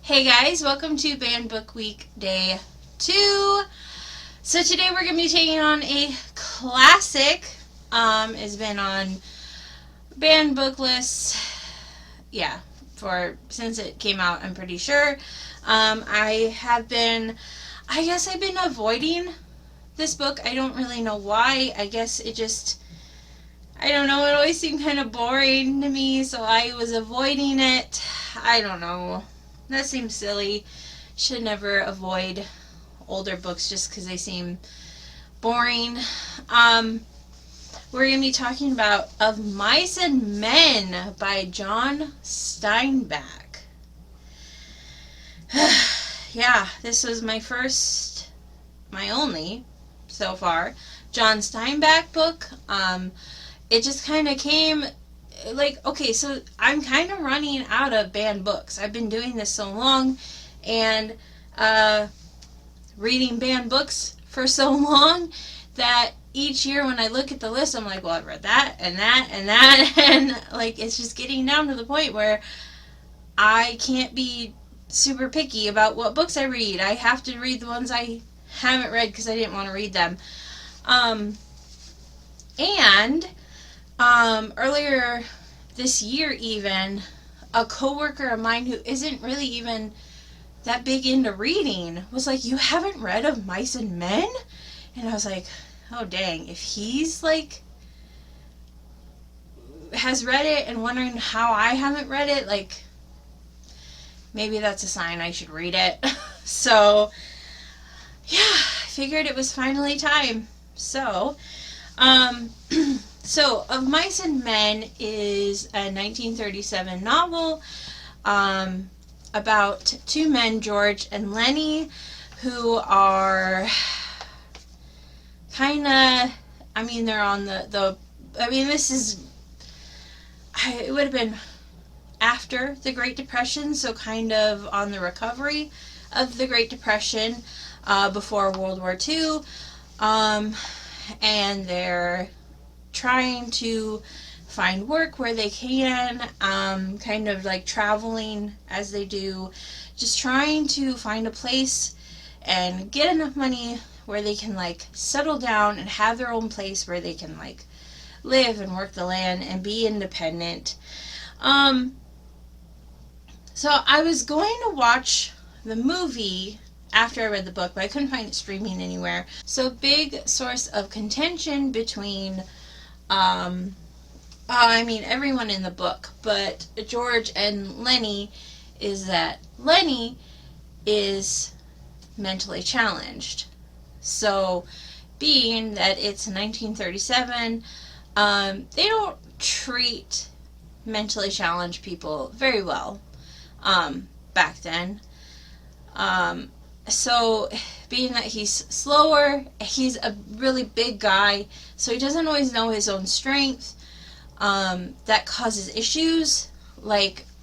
Hey guys, welcome to Banned Book Week Day 2. So today we're going to be taking on a classic. It's been on banned book lists, for since it came out, I'm pretty sure. I guess I've been avoiding this book. I don't really know why. I guess I don't know, it always seemed kind of boring to me, so I was avoiding it. I don't know. That seems silly. Should never avoid older books just because they seem boring. We're going to be talking about Of Mice and Men by John Steinbeck. Yeah, this was my only, so far, John Steinbeck book. It just kind of came, okay, so I'm kind of running out of banned books. I've been doing this so long, and reading banned books for so long that each year when I look at the list, I'm like, well, I've read that and that and that, and it's just getting down to the point where I can't be super picky about what books I read. I have to read the ones I haven't read because I didn't want to read them. And earlier this year, even, a coworker of mine who isn't really even that big into reading was like, you haven't read Of Mice and Men? And I was like, oh dang, if he's has read it and wondering how I haven't read it, maybe that's a sign I should read it. So yeah, I figured it was finally time. So so Of Mice and Men is a 1937 novel about two men, George and Lenny, who are kind of, they're on it would have been after the Great Depression, so kind of on the recovery of the Great Depression, before World War II, and they're trying to find work where they can, kind of traveling as they do, just trying to find a place and get enough money where they can settle down and have their own place where they can live and work the land and be independent. So I was going to watch the movie after I read the book, but I couldn't find it streaming anywhere. So big source of contention between everyone in the book, but George and Lenny, is that Lenny is mentally challenged. So, being that it's 1937, they don't treat mentally challenged people very well back then. So, being that he's slower, he's a really big guy, so he doesn't always know his own strength. That causes issues.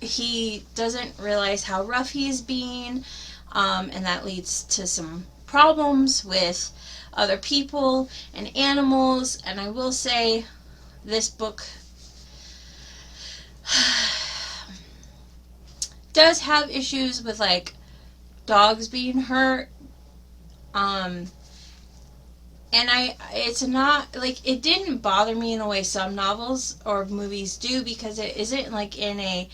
He doesn't realize how rough he is being, and that leads to some problems with other people and animals. And I will say, this book does have issues with dogs being hurt, and it's not it didn't bother me in the way some novels or movies do, because it isn't in a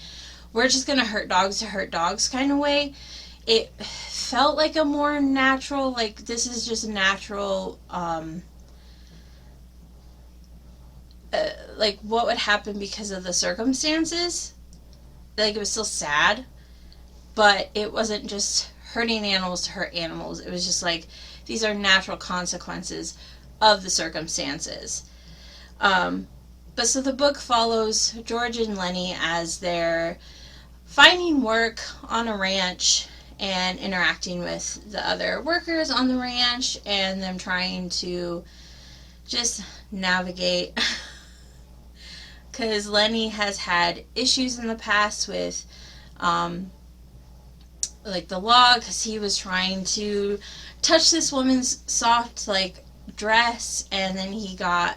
we're just gonna hurt dogs to hurt dogs kind of way. It felt like a more natural, this is just natural, what would happen because of the circumstances. It was still sad, but it wasn't just hurting animals to hurt animals. It was just these are natural consequences of the circumstances. But so the book follows George and Lenny as they're finding work on a ranch and interacting with the other workers on the ranch, and them trying to just navigate. Because Lenny has had issues in the past with the law, because he was trying to touch this woman's soft dress, and then he got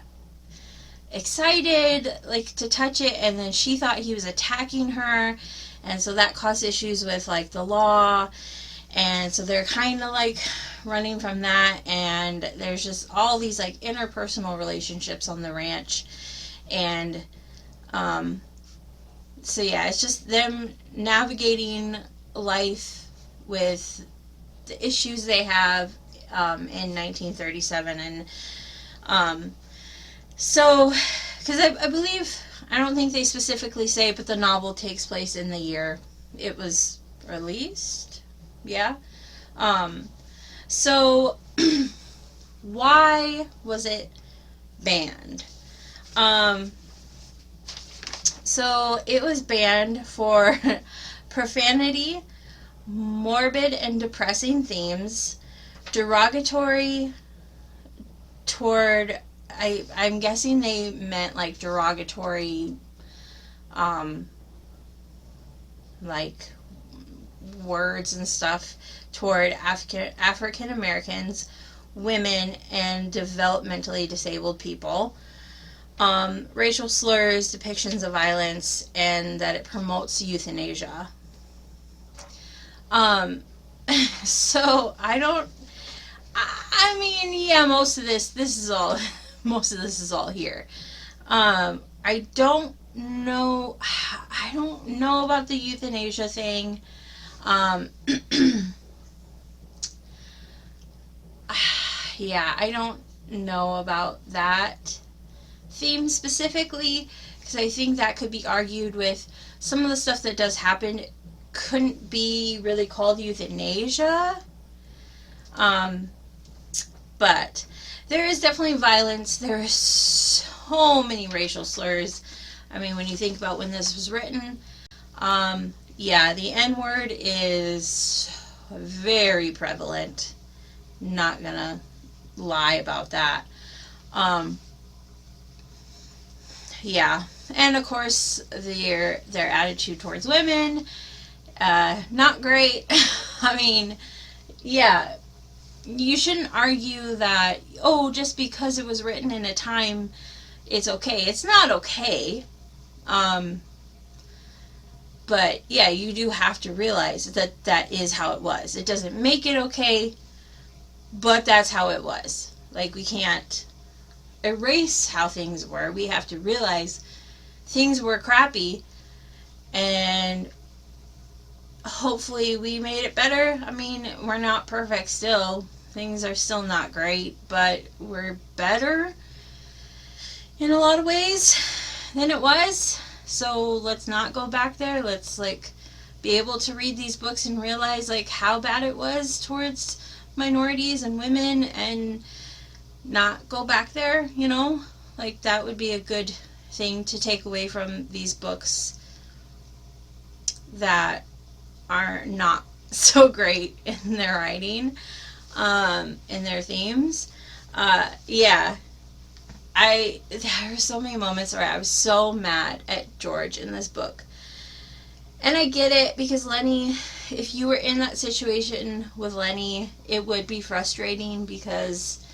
excited to touch it, and then she thought he was attacking her, And so that caused issues with like the law, and so they're kind of like running from that, and there's just all these like interpersonal relationships on the ranch. And so yeah, it's just them navigating life with the issues they have in 1937. And so because I believe, I don't think they specifically say, but the novel takes place in the year it was released. Yeah. So why was it banned? So it was banned for profanity, morbid and depressing themes, derogatory toward, I'm guessing they meant like derogatory like words and stuff toward African Americans, women, and developmentally disabled people. Racial slurs, depictions of violence, and that it promotes euthanasia. So I mean, yeah, most of this is all here. I don't know about the euthanasia thing. Yeah, I don't know about that theme specifically, because I think that could be argued with some of the stuff that does happen couldn't be really called euthanasia. But there is definitely violence. There are so many racial slurs. I mean, when you think about when this was written, yeah, the N-word is very prevalent. Not gonna lie about that. Yeah, and of course their attitude towards women, not great. I mean, yeah, you shouldn't argue that, oh, just because it was written in a time, it's okay. It's not okay. But yeah, you do have to realize that that is how it was. It doesn't make it okay, but that's how it was. Like, we can't erase how things were. We have to realize things were crappy, and hopefully we made it better. I mean, we're not perfect still. Things are still not great, but we're better in a lot of ways than it was. So let's not go back there. Let's like be able to read these books and realize like how bad it was towards minorities and women, and not go back there, you know? Like, that would be a good thing to take away from these books that are not so great in their writing, in their themes. Yeah. There were so many moments where I was so mad at George in this book. And I get it, because Lenny, if you were in that situation with Lenny, it would be frustrating, because,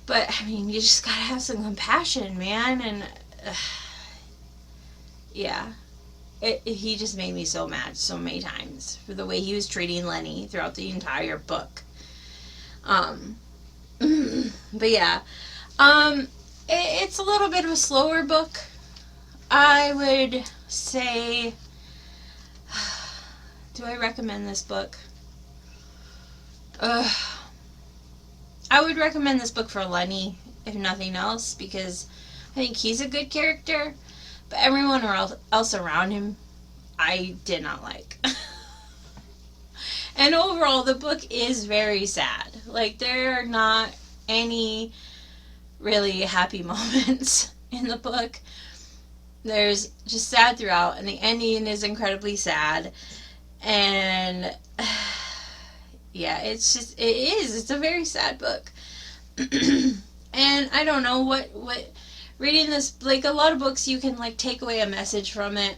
but I mean, you just gotta have some compassion, man. And yeah, he just made me so mad so many times for the way he was treating Lenny throughout the entire book. But yeah, it's a little bit of a slower book. I would say, do I recommend this book? I would recommend this book for Lenny, if nothing else, because I think he's a good character, but everyone else around him, I did not like. And overall, the book is very sad. Like, there are not any really happy moments in the book. There's just sad throughout, and the ending is incredibly sad. And yeah, it's a very sad book. And I don't know what reading this, like, a lot of books you can like take away a message from it,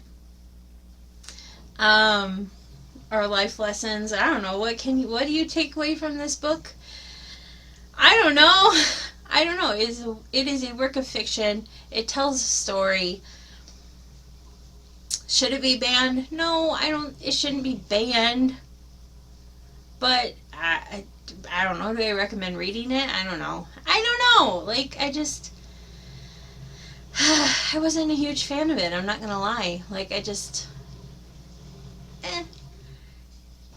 or life lessons. I don't know, what do you take away from this book? I don't know. It is a work of fiction. It tells a story. Should it be banned? No, I don't. It shouldn't be banned. But I don't know. Do I recommend reading it? I don't know. I don't know. Like, I just. I wasn't a huge fan of it. I'm not gonna lie. Like, I just.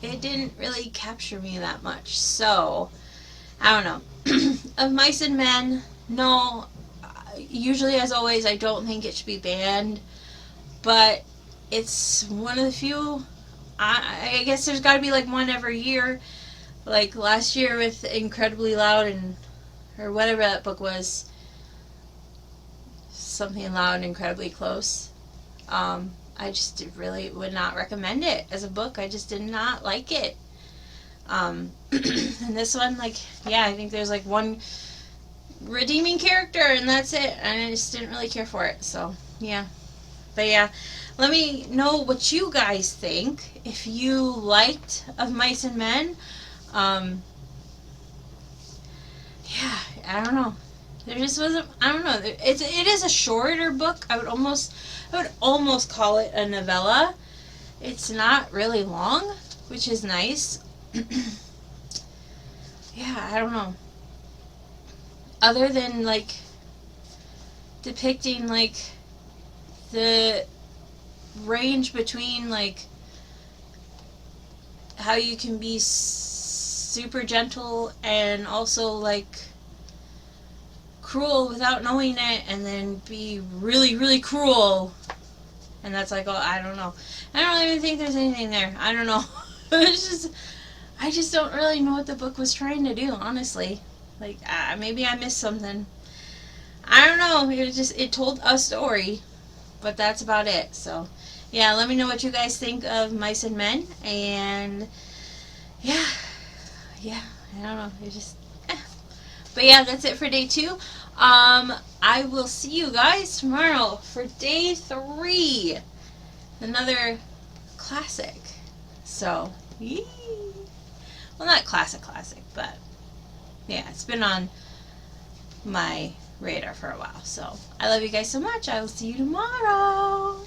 It didn't really capture me that much. So, I don't know. Of Mice and Men, no. Usually, as always, I don't think it should be banned. But it's one of the few. I guess there's got to be like one every year. Like last year with Incredibly Loud and or whatever that book was, Something Loud and Incredibly Close. I just really would not recommend it as a book. I just did not like it. And this one, like, yeah, I think there's like one redeeming character and that's it. And I just didn't really care for it. So yeah. But yeah, let me know what you guys think. If you liked Of Mice and Men, yeah, I don't know. There just wasn't. I don't know. It is a shorter book. I would almost call it a novella. It's not really long, which is nice. Yeah, I don't know. Other than like depicting like the range between like how you can be super gentle and also like cruel without knowing it, and then be really, really cruel. And that's like, oh, I don't know. I don't even think there's anything there. I don't know. It's just, I just don't really know what the book was trying to do, honestly. Like, maybe I missed something. I don't know. It told a story, but that's about it. So, yeah, let me know what you guys think of Mice and Men. And, yeah, I don't know. It just, But yeah, that's it for day 2. I will see you guys tomorrow for day 3. Another classic. So, yee. Well, not classic, but yeah, it's been on my radar for a while. So, I love you guys so much. I will see you tomorrow.